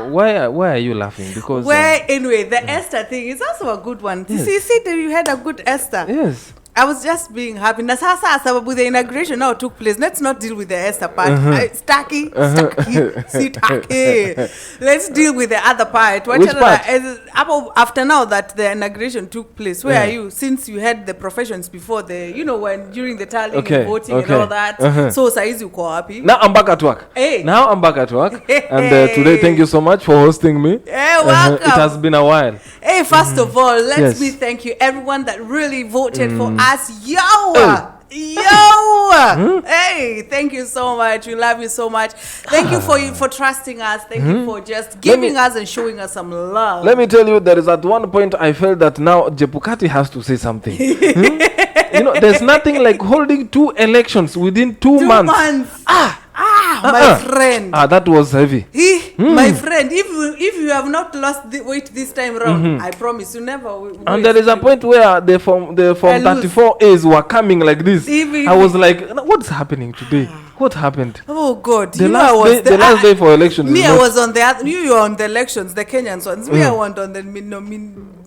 Why are you laughing? Because anyway, the Esther thing is also a good one. Yes. See that you had a good Esther. yes. I was just being happy. Na sasa sababu the inauguration now took place. Let's not deal with the Esther part. Stacky. Let's deal with the other part. Which part? After now that the inauguration took place, where are you? Since you had the professions before when during the tallying and voting and all that. So saizi uko happy. Now I'm back at work. Hey. Now I'm back at work. And today, thank you so much for hosting me. Hey, welcome. It has been a while. Hey, first of all, Yes. me thank you everyone that really voted for us. Yo! Hey, thank you so much. We love you so much. Thank you for trusting us. Thank you for just giving us and showing us some love. Let me tell you, there is at one point I felt that now Jepukati has to say something. There's nothing like holding 2 elections within 2 months. My friend. That was heavy. My friend, if you have not lost the weight this time around, I promise you never will. And there is a point where the form 34As were coming like this. I was like, what's happening today? What happened? Oh God! The last day for elections. Me, I was on the other. You were on the elections, the Kenyans ones. Me, I went on the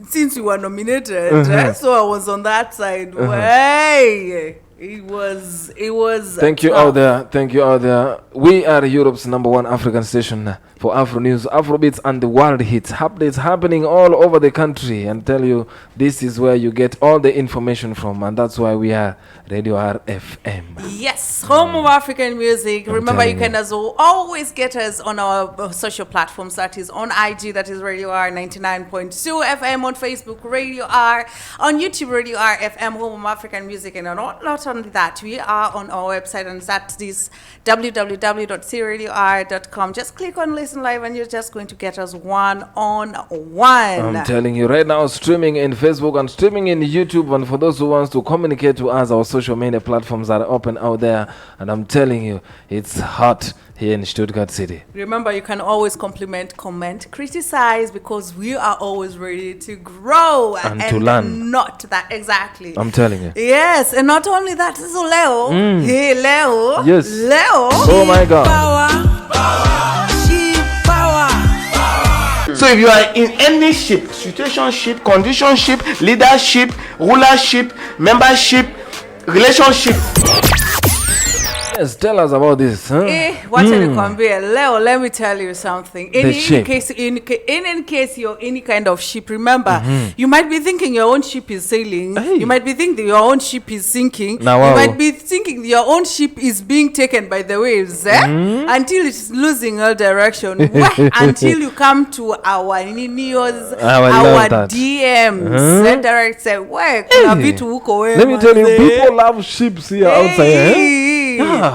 since you were nominated, so I was on that side. Way. It was. Thank you out there. We are Europe's #1 African station for Afronews, Afrobeats, and the world hits. Updates happening all over the country, and tell you this is where you get all the information from, and that's why we are Radio RFM. Yes, home of African music. Remember, you can as always get us on our social platforms. That is on IG, that is Radio R 99.2 FM, on Facebook, Radio R, on YouTube, Radio RFM, home of African music, and not only that, we are on our website, and that is www.cradior.com. Just click on Listen Live, and you're just going to get us one-on-one. I'm telling you right now, streaming in Facebook and streaming in YouTube, and for those who wants to communicate to us, our social media platforms are open out there, and I'm telling you, it's hot here in Stuttgart City. Remember, you can always compliment, comment, criticize, because we are always ready to grow and to learn. Not that exactly. I'm telling you. Yes, and not only that, so Leo. Hey, Leo. Yes. Leo. Oh my God. So if you are in any ship, situationship, conditionship, leadership, rulership, membership, relationship. Yes, tell us about this. Huh? Leo, let me tell you something. In case you're any kind of ship, remember, you might be thinking your own ship is sailing. Hey. You might be thinking your own ship is sinking. Wow. You might be thinking your own ship is being taken by the waves until it's losing all direction. Until you come to our Ninios, our DMs. Direct say, let me tell you, people love ships here outside.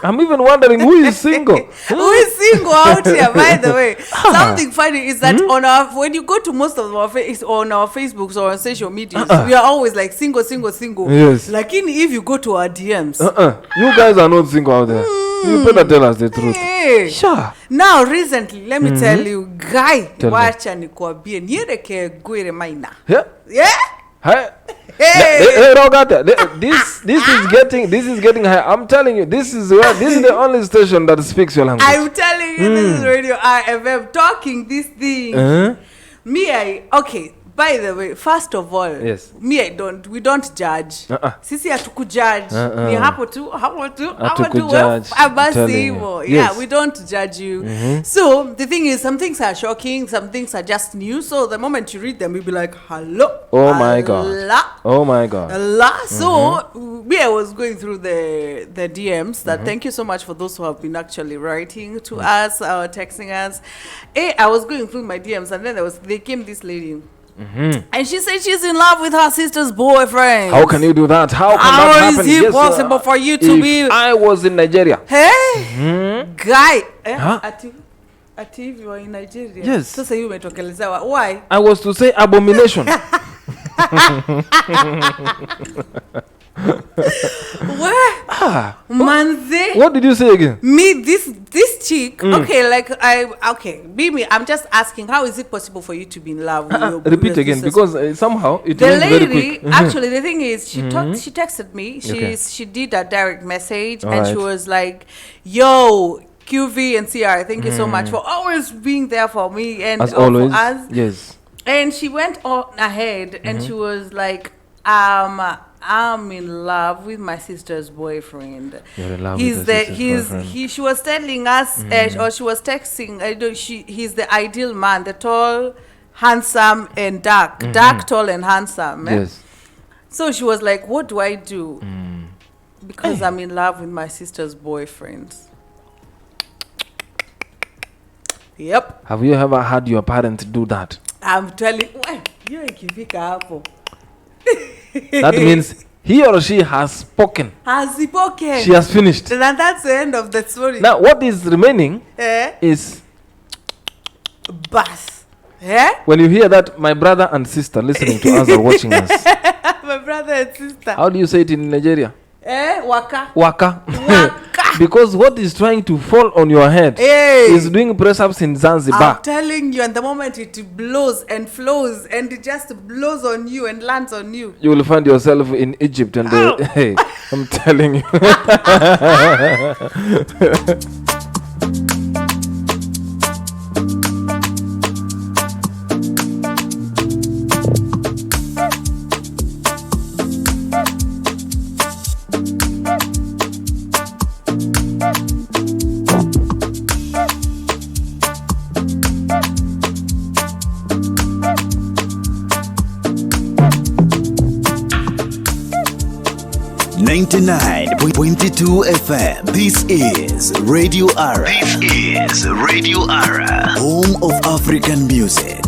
I'm even wondering who is single. Who is single out here, by the way? Something funny is that when you go to most of our on our Facebooks or on social media, we are always like single. Yes. Like if you go to our DMs. You guys are not single out there. You better tell us the truth. Sure. Now, recently, let me tell you, guy, wacha nikwambie nielekee gwire maina. Yeah. Hey. Hey, Rogata, this is getting high. I'm telling you, this is the only station that speaks your language. I'm telling you, this is Radio RFM talking this thing. By the way, first of all, yes. We don't judge. Sisi hatukujudge. Ni hapo tu. Yeah, we don't judge you. So, the thing is, some things are shocking, some things are just new. So, the moment you read them, you'll be like, hello. Oh my God. So, I was going through the DMs that thank you so much for those who have been actually writing to us or texting us. I was going through my DMs, and then there came this lady. And she said she's in love with her sister's boyfriend. How can you do that? How is it possible for you to be? I was in Nigeria. Hey, guy. Ati if you are in Nigeria. Yes. So say you umetokeleza. Why? I was to say abomination. Where? Manze. What did you say again? Me, this chick. I'm just asking, how is it possible for you to be in love with your repeat again, because somehow it the went lady, very quick. Actually, the thing is, she texted me. She did a direct message, and she was like, "Yo, QV and CR, thank you so much for always being there for me and As always. for us. Yes. And she went on ahead and she was like, I'm in love with my sister's boyfriend. You're in love with your sister's boyfriend. She was telling us, or she was texting, he's the ideal man, the tall, handsome, and dark. Dark, tall, and handsome. Yes. So she was like, what do I do? Because I'm in love with my sister's boyfriend. Yep. Have you ever had your parents do that? I'm telling you, That means he or she has spoken. Has spoken. She has finished. And that's the end of the story. Now, what is remaining is... Bus. When you hear that, my brother and sister listening to us or watching us. My brother and sister. How do you say it in Nigeria? Waka. Waka. Waka. Because what is trying to fall on your head is doing press-ups in Zanzibar. I'm telling you, and the moment it blows and flows and it just blows on you and lands on you, you will find yourself in Egypt and hey, I'm telling you. FM. This is Radio Ara. Home of African music.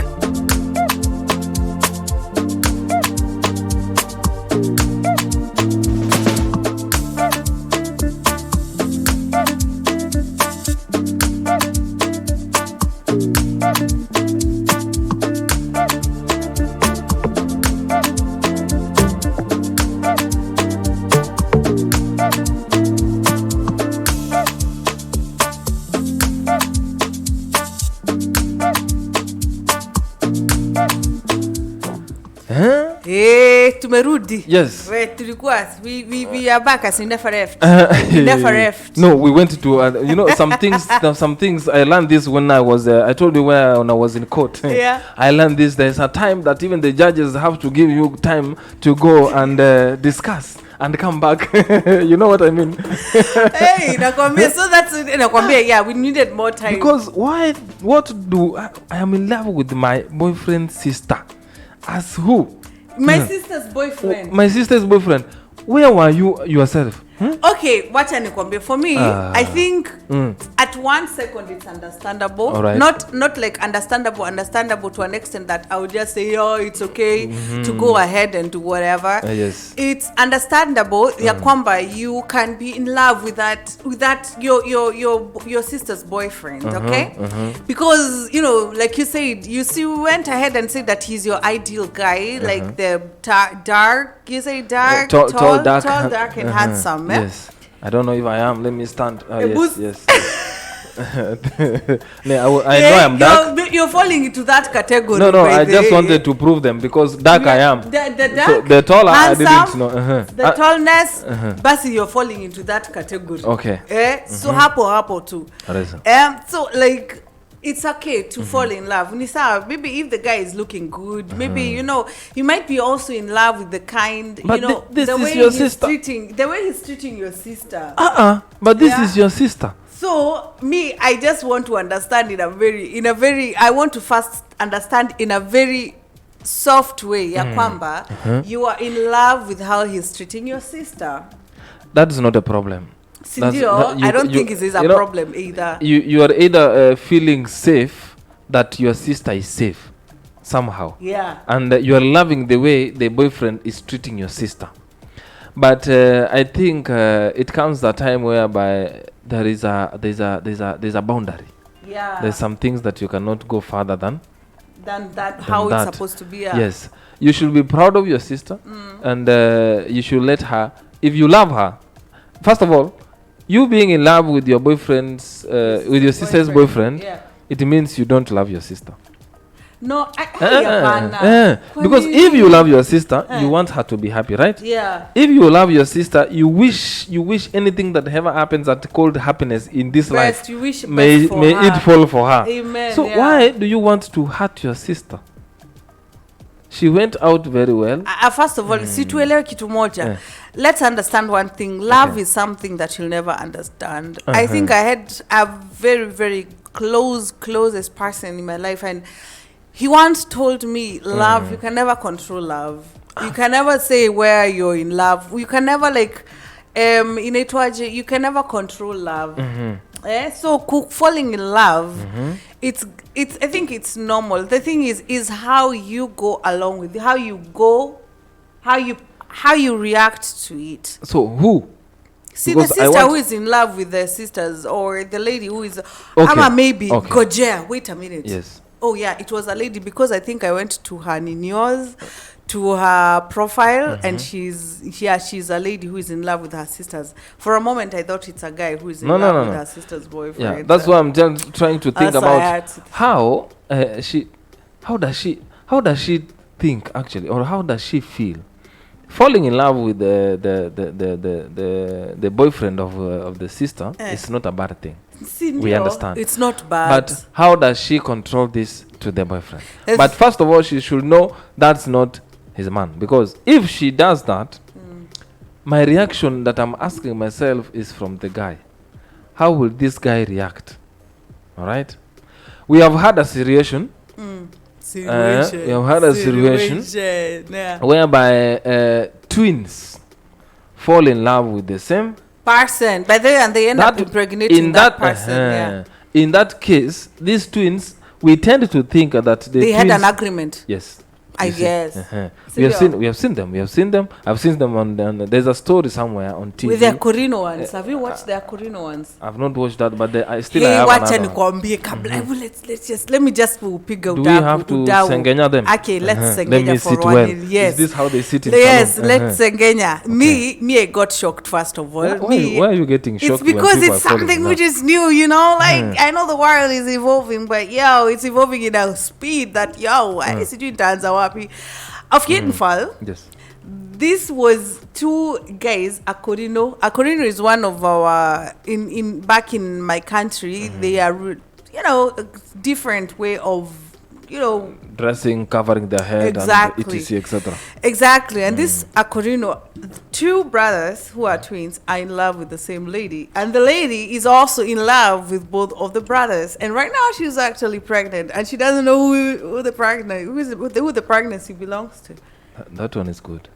tumerudi. Yes. We are back as we never left. We never left. No, we went to some things I learned this when I was I told you when I was in court. Yeah. I learned this. There's a time that even the judges have to give you time to go and discuss and come back. You know what I mean? Hey, nakwambia, so that's nakwambia, yeah, we needed more time. Because I am in love with my boyfriend's sister. As who? My sister's boyfriend. My sister's boyfriend. Where were you yourself? Okay, wacha nikwambie. For me, I think at 1 second it's understandable. All right. Not like understandable to an extent that I would just say, oh, it's okay to go ahead and do whatever. Yes. It's understandable. Ya kwamba you can be in love with that your sister's boyfriend, okay? Because, you know, like you said, you went ahead and said that he's your ideal guy, like the dark, you say dark, tall, dark and handsome. Yes. I don't know if I am. Let me stand. Yes. I know I'm dark. You're falling into that category. No, I just wanted to prove them because dark I am. The dark, so the tall handsome, I didn't know. The tallness, basi you're falling into that category. Okay. So hapo too. So like, it's okay to fall in love. Maybe if the guy is looking good, maybe, you know, you might be also in love with the kind, but you know, this is your sister. The way he's treating your sister. But this is your sister. So I just want to understand I want to first understand in a very soft way, ya kwamba, you are in love with how he's treating your sister. That's not a problem. I don't think it is a problem either. You are either feeling safe that your sister is safe somehow. Yeah. And you are loving the way the boyfriend is treating your sister. But I think it comes a time whereby there is a boundary. Yeah. There's some things that you cannot go further than how it's supposed to be. Yes. You should be proud of your sister, and you should let her, if you love her, first of all, you being in love with your boyfriend's with your sister's boyfriend, it means you don't love your sister. No, hapana. Because if you love your sister, you want her to be happy, right? Yeah. If you love your sister, you wish anything that ever happens that called happiness in this life, you wish may best for her. it fall for her. Amen. So why do you want to hurt your sister? She went out very well. First of all, situelewe kitu moja. Let's understand one thing. Love is something that you'll never understand. I think I had a very, very closest person in my life, and he once told me, love, you can never control love. You can never say where you're in love. You can never you can never control love. So falling in love, it's I think it's normal. The thing is how you go along with it, how you react to it. So who? See, Because the sister who is in love with the sisters, or the lady who is maybe Gojea. Wait a minute. Yes. Oh yeah, it was a lady, because I think I went to her Ninos, to her profile, and she's a lady who is in love with her sisters. For a moment, I thought it's a guy who is in love with her sister's boyfriend. Yeah, that's why I'm just trying to think about how does she think actually, or how does she feel falling in love with the boyfriend of the sister. Is not a bad thing. We understand. It's not bad. But how does she control this to the boyfriend? But first of all, she should know that's not his man. Because if she does that, my reaction that I'm asking myself is from the guy. How will this guy react? All right? We have had a situation. We have had a situation whereby twins fall in love with the same person, but they end up impregnating that person. In that case, these twins, we tend to think that they had an agreement. Yes. I guess. We have seen them. I've seen them on there's a story somewhere on TV. With their Corino ones. Have you watched their Corino ones? I've not watched that, but I have another one. Let me just pick out. Do we have to sengenya them? Okay, let's sengenya Let me for sit one. well. Yes. Is this how they sit in Yes, salon? let's sengenya. Okay. Me, I got shocked first of all. Why are you getting shocked? It's because it's something which is new, I know the world is evolving, but it's evolving in a speed that I see you dance wapi. Of Fall. Yes. This was two guys. Akorino is one of our in back in my country. They are a different way of dressing, covering their head, exactly. and etc. etc. Exactly. And this Akorino, two brothers who are twins, are in love with the same lady, and the lady is also in love with both of the brothers. And right now she's actually pregnant, and she doesn't know who the pregnancy belongs to. That one is good.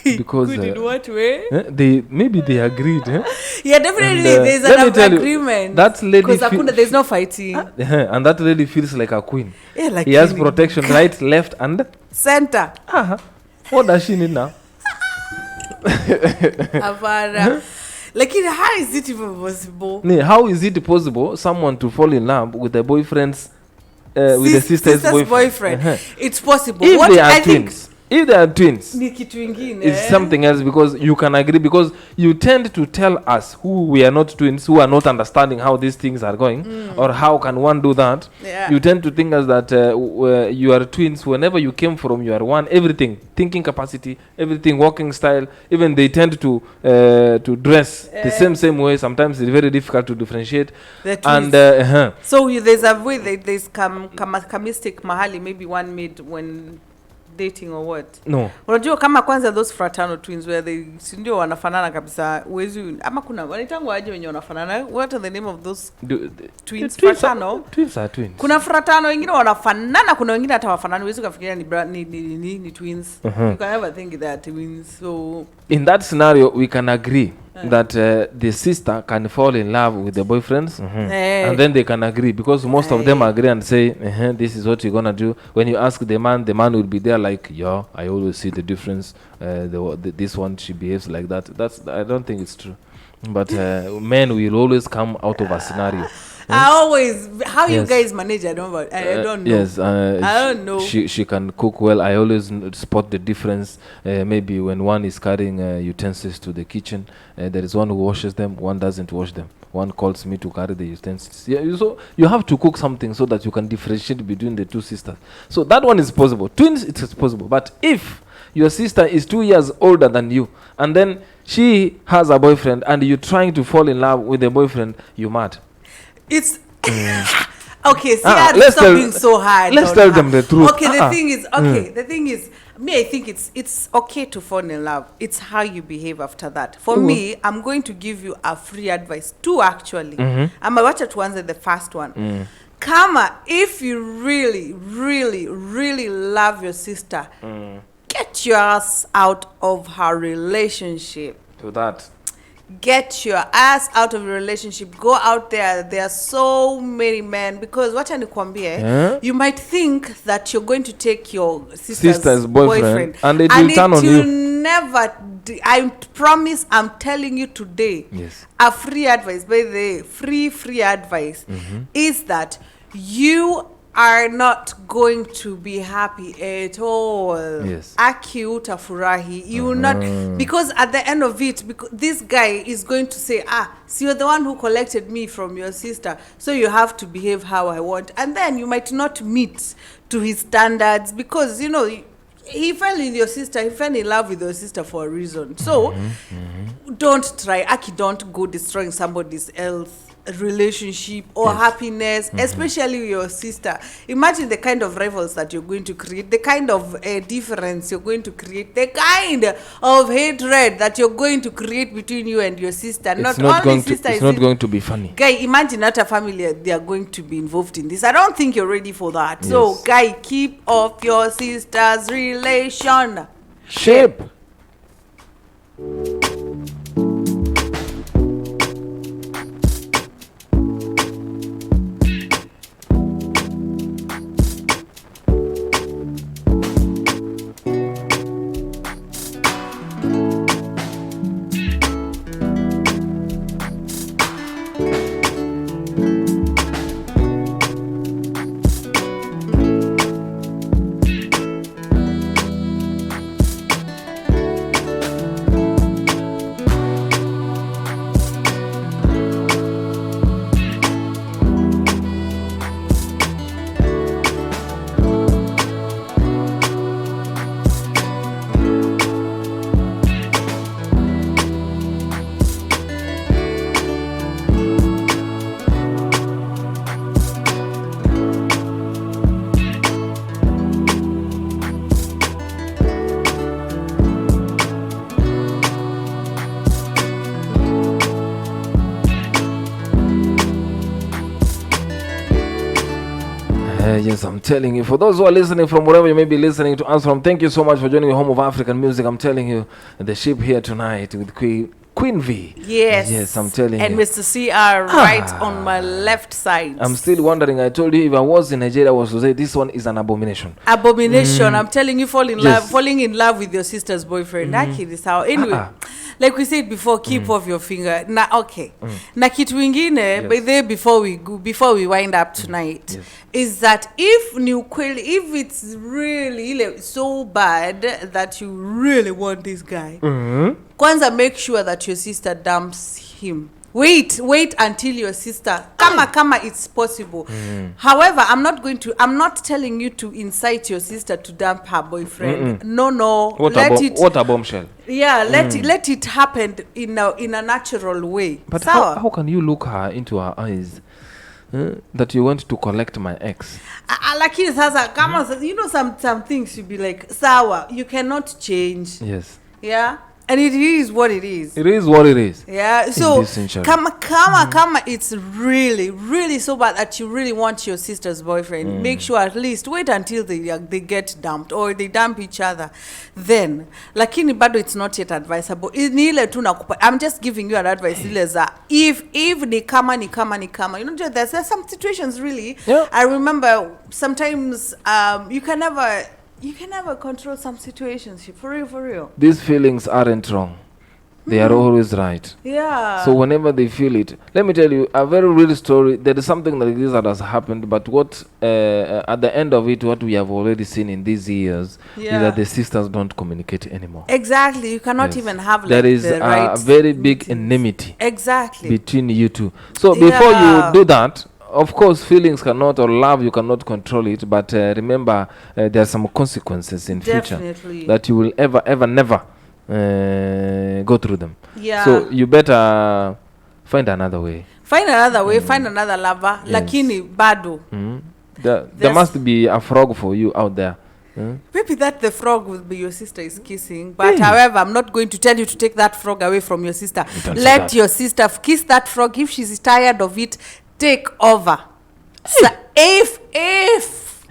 Because good in what way? Maybe they agreed. Yeah, definitely. There's an agreement. That lady, because there's no fighting. And that lady feels like a queen. Yeah, like he has protection right, left, and center. What does she need now? Like, how is it even possible? How is it possible someone to fall in love with the boyfriend's with the sister's boyfriend? It's possible. If they are twins. If they are twins, it's something else, because you can agree, because you tend to tell us who we are not twins, who are not understanding how these things are going, or how can one do that. You tend to think as that you are twins. Whenever you came from, you are one. Everything, thinking capacity, everything, walking style, even they tend to dress the same way. Sometimes it's very difficult to differentiate. And so there's a way there's kamistic mahali, maybe one made when dating or what? No. Unajua kama kwanza those fraternal twins where they ndio wanafanana kabisa. Ama kuna wanaitangwa aje wenye wanafanana? What are the name of those twins? Fraternal? Twins are twins. Kuna fraternal wengine wanafanana, kuna wengine hata wafanana. Huwezi kufikiria ni twins. You can never think they are twins. So in that scenario, we can agree that the sister can fall in love with the boyfriends, and then they can agree, because most of them agree and say, this is what you're gonna do. When you ask the man will be there like, I always see the difference. This one, she behaves like that. I don't think it's true, but men will always come out of a scenario. How you guys manage? I don't know. Yes, I don't know. She can cook well. I always spot the difference. Maybe when one is carrying utensils to the kitchen, there is one who washes them, one doesn't wash them. one calls me to carry the utensils. Yeah, so you have to cook something so that you can differentiate between the two sisters. So that one is possible. Twins, it is possible. But if your sister is 2 years older than you, and then she has a boyfriend, and you're trying to fall in love with the boyfriend, you're mad. It's okay. See, stop being so hard. Let's tell them the truth. Okay, the thing is, the thing is, me, I think it's okay to fall in love. It's how you behave after that. For me, I'm going to give you a free advice. Two, actually. I'm about to answer the first one. Kama, if you really, really, really love your sister, get your ass out of her relationship. To that. Get your ass out of a relationship. Go out there. There are so many men. Because what you might think that you're going to take your sister's boyfriend and it will turn on you. Never. I promise. I'm telling you today. Yes. A free advice. By the way, free advice is that you are not going to be happy at all. Yes. Aki utafurahi. You will not, because at the end of it, because this guy is going to say, so you're the one who collected me from your sister, so you have to behave how I want. And then you might not meet to his standards because, you know, he fell in your sister, he fell in love with your sister for a reason. So don't try. Aki, don't go destroying somebody else's relationship or happiness, especially with your sister. Imagine the kind of rivals that you're going to create, the kind of difference you're going to create, the kind of hatred that you're going to create between you and your sister. It's not going to be funny. Guy, imagine not a family, they are going to be involved in this. I don't think you're ready for that. Yes. So, guy, keep off your sister's relation. Shape. Yes, I'm telling you, for those who are listening from wherever you may be listening to us from, thank you so much for joining the home of African music. I'm telling you, the ship here tonight with Queen V. Yes, I'm telling you. And Mr. CR right on my left side. I'm still wondering, I told you, if I was in Nigeria, I was to say this one is an abomination. I'm telling you, falling in love with your sister's boyfriend. That kid is how. Anyway, like we said before, keep off your finger. Na kitu ingine, by the before we wind up tonight, is that if it's really so bad that you really want this guy, kwanza make sure that your sister dumps him. Wait until your sister kama it's possible. However, I'm not telling you to incite your sister to dump her boyfriend. No. What a bombshell. Yeah, let it happen in a natural way. But how can you look her into her eyes that you want to collect my ex? Lakini sasa kama you know some things you be like, sawa, you cannot change. Yes. Yeah. And it is what it is. It is what it is. Yeah. So kama it's really, really so bad that you really want your sister's boyfriend. Make sure at least wait until they get dumped or they dump each other. Then, lakini bado it's not yet advisable. I'm just giving you an advice. If ni kama, you know, there's some situations really. Yeah. I remember sometimes you can never control some situations. For real. These feelings aren't wrong. they are always right. Yeah. So whenever they feel it, let me tell you a very real story. There is something like this that has happened, but what at the end of it, what we have already seen in these years is that the sisters don't communicate anymore. Exactly. You cannot even have like there is the a very big enmity between you two. So before you do that, of course, feelings cannot, or love, you cannot control it. But remember, there are some consequences in future that you will never go through them. So you better find another way. Find another lover. Lakini bado. There must be a frog for you out there. Maybe that the frog will be your sister is kissing. But however, I'm not going to tell you to take that frog away from your sister. Let your sister kiss that frog. If she's tired of it, take over. So if it's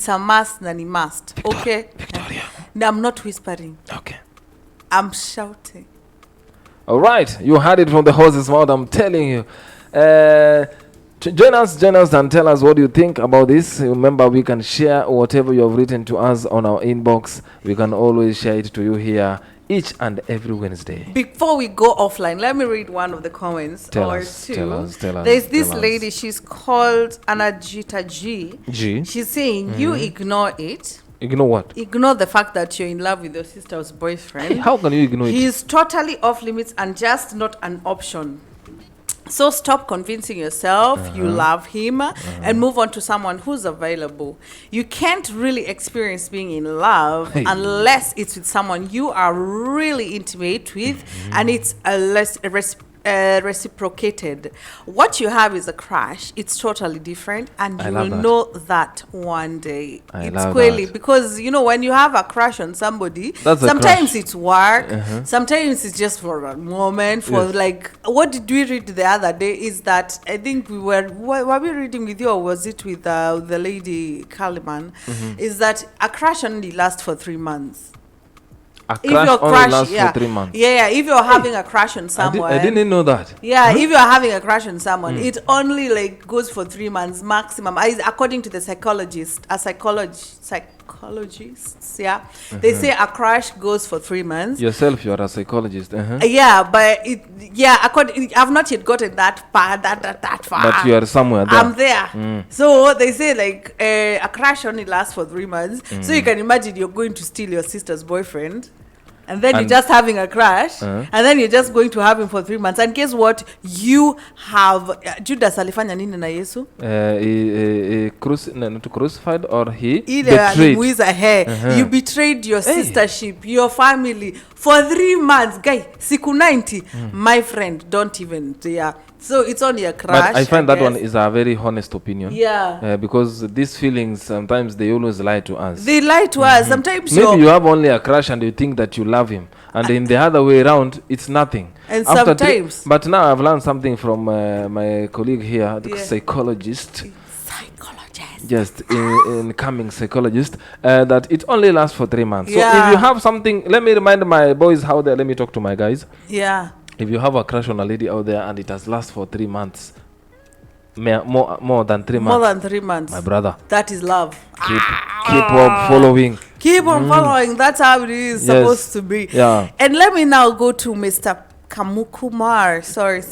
a must, then it must. Okay? Victoria. No, I'm not whispering. Okay. I'm shouting. All right. You heard it from the horse's mouth. I'm telling you. Join us and tell us what you think about this. Remember, we can share whatever you have written to us on our inbox. We can always share it to you here each and every Wednesday. Before we go offline, let me read one of the comments. Tell us. There's this lady, she's called Anajita G. She's saying, you ignore it. Ignore what? Ignore the fact that you're in love with your sister's boyfriend. Hey, how can you ignore it? He's totally off limits and just not an option. So stop convincing yourself you love him and move on to someone who's available. You can't really experience being in love unless it's with someone you are really intimate with and it's reciprocated. What you have is a crush. It's totally different, and you will know that one day. It's clearly because when you have a crush on somebody, sometimes it's work, sometimes it's just for a moment. For like, what did we read the other day? Is that I think were we reading with you, or was it with the lady Kaliman? Is that a crush only lasts for 3 months. A crush only lasts for 3 months. Yeah. If you're having a crush on someone, I didn't know that. Yeah, if you're having a crush on someone, it only like goes for 3 months maximum. According to the psychologists, yeah, they say a crush goes for 3 months. Yourself, you're a psychologist. Yeah, but I've not yet gotten that far. That far. But you are somewhere there. I'm there. So they say like a crush only lasts for 3 months. So you can imagine you're going to steal your sister's boyfriend. And then you're just having a crush, and then you're just going to have him for 3 months. And guess what? You have Judas alifanya nini na Yesu? Crucified, or he betrayed. You betrayed your sistership, your family for 3 months. Guy, siku 90. My friend, don't even. So it's only a crush. But I find that one is a very honest opinion. Yeah. Because these feelings, sometimes they always lie to us. They lie to us. Sometimes maybe you have only a crush and you think that you love him. And in the other way around, it's nothing. And sometimes. But now I've learned something from my colleague here, the psychologist. Just incoming psychologist, that it only lasts for 3 months. So if you have something, let me remind my boys how they, let me talk to my guys. Yeah. If you have a crush on a lady out there and it has lasted for 3 months, more than 3 months. More than 3 months. My brother. That is love. Keep on following. Keep on following. That's how it is supposed to be. Yeah. And let me now go to Mr. Kumar. Sorry.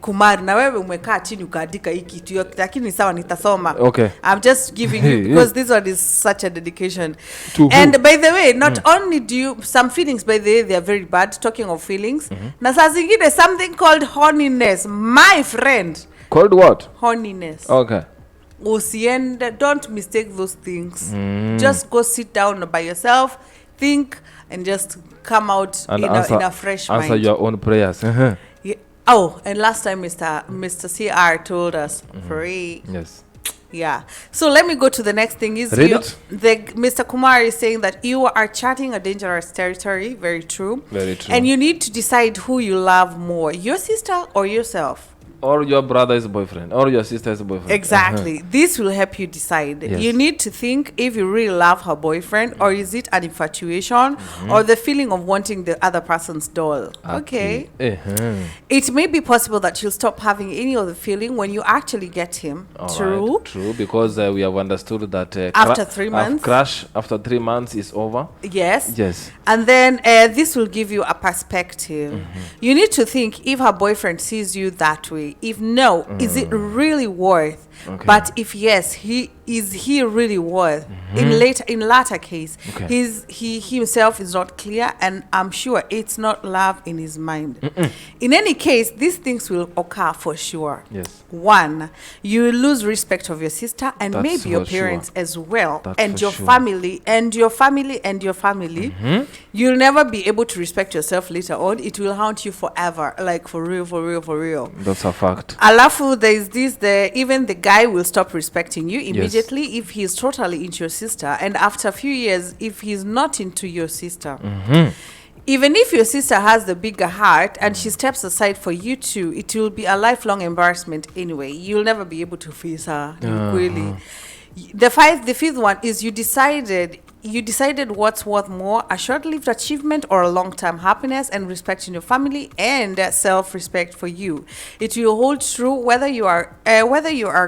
Kumar, na wewe umekaa chini ukaandika hii kitu yote, lakini sawa nitasoma. Okay. I'm just giving you because this one is such a dedication. And by the way, not only do you some feelings, by the way, they are very bad. Talking of feelings, na saa zingine something called horniness, my friend. Called what? Horniness. Okay. Don't mistake those things. Just go sit down by yourself, think, and just come out in a fresh mind. Answer your own prayers. Yeah. Oh, and last time Mr. CR told us free. Yes. Yeah. So let me go to the next thing. Mr. Kumar is saying that you are charting a dangerous territory. Very true. Very true. And you need to decide who you love more, your sister or yourself. Or your brother's boyfriend, or your sister's boyfriend. Exactly. This will help you decide. Yes. You need to think if you really love her boyfriend, or is it an infatuation, or the feeling of wanting the other person's doll. Okay. It may be possible that you'll stop having any other feeling when you actually get him. True. True, because we have understood that after 3 months, crash after 3 months is over. Yes. Yes. And then this will give you a perspective. You need to think if her boyfriend sees you that way. If no, is it really worth? Okay. But if yes, he really worth? In latter case, he himself is not clear, and I'm sure it's not love in his mind. In any case, these things will occur for sure. Yes. One, you lose respect of your sister and That's maybe your for parents sure. as well, That's and for your sure. family and your family and your family. You'll never be able to respect yourself later on. It will haunt you forever, like for real, for real, for real. That's a fact. Alafu, there is this, even the guy will stop respecting you immediately if he's totally into your sister, and after a few years, if he's not into your sister. Even if your sister has the bigger heart and she steps aside for you two, it will be a lifelong embarrassment anyway. You'll never be able to face her. Really. The fifth one is you decided what's worth more, a short-lived achievement or a long-term happiness and respect in your family and self-respect for you. It will hold true whether you are a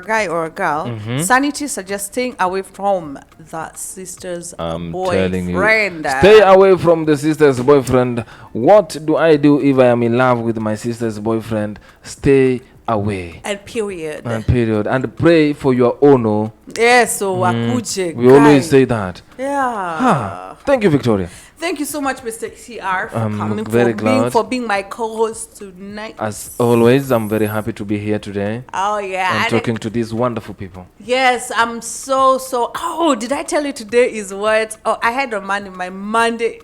guy or a girl. Sanity suggests staying away from the sister's Telling you, boyfriend. stay away from the sister's boyfriend. What do I do if I am in love with my sister's boyfriend? Stay away. And period. And pray for your honor. Yes, so akuje. We always say that. Yeah. Thank you, Victoria. Thank you so much, Mr. CR, for I'm coming, very glad. for being my co-host tonight. As always, I'm very happy to be here today. Oh yeah, I'm talking to these wonderful people. Yes, I'm so. Oh, did I tell you today is what? Oh, I had a man in my Monday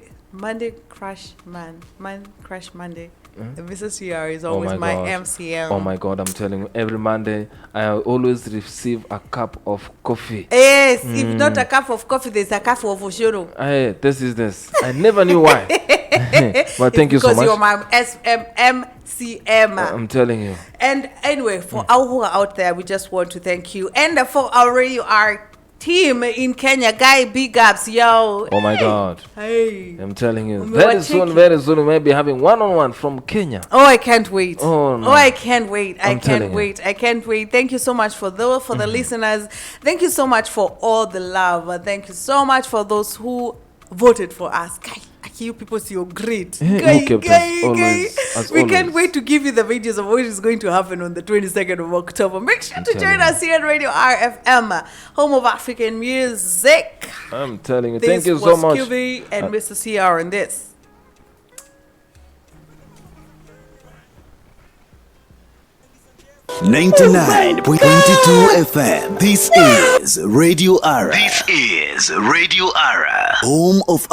crash Monday. Mrs. CR is always my MCM. Oh my God, I'm telling you, every Monday I always receive a cup of coffee. Yes, if not a cup of coffee, there's a cup of oshoro. Hey, this. I never knew why. But thank you so much. Because you're my MCM. I'm telling you. And anyway, for all who are out there, we just want to thank you. And for our Radio R team in Kenya, guy, big ups, yo. Oh my God. Hey. I'm telling you. We Very were soon we may be having one-on-one from Kenya. Oh, I can't wait. Oh, no. I can't wait. I I'm telling can't wait. Thank you so much for the listeners. Thank you so much for all the love. Thank you so much for those who voted for us. Guy, you people see you're great. You kept us always, as We always. can't wait to give you the videos of what is going to happen on the 22nd of October. Make sure to join us here at Radio RFM, home of African music. I'm telling you. This Thank you was so much. QB and Mr. CR in this. 99.22 FM. This is Radio Ara. Home of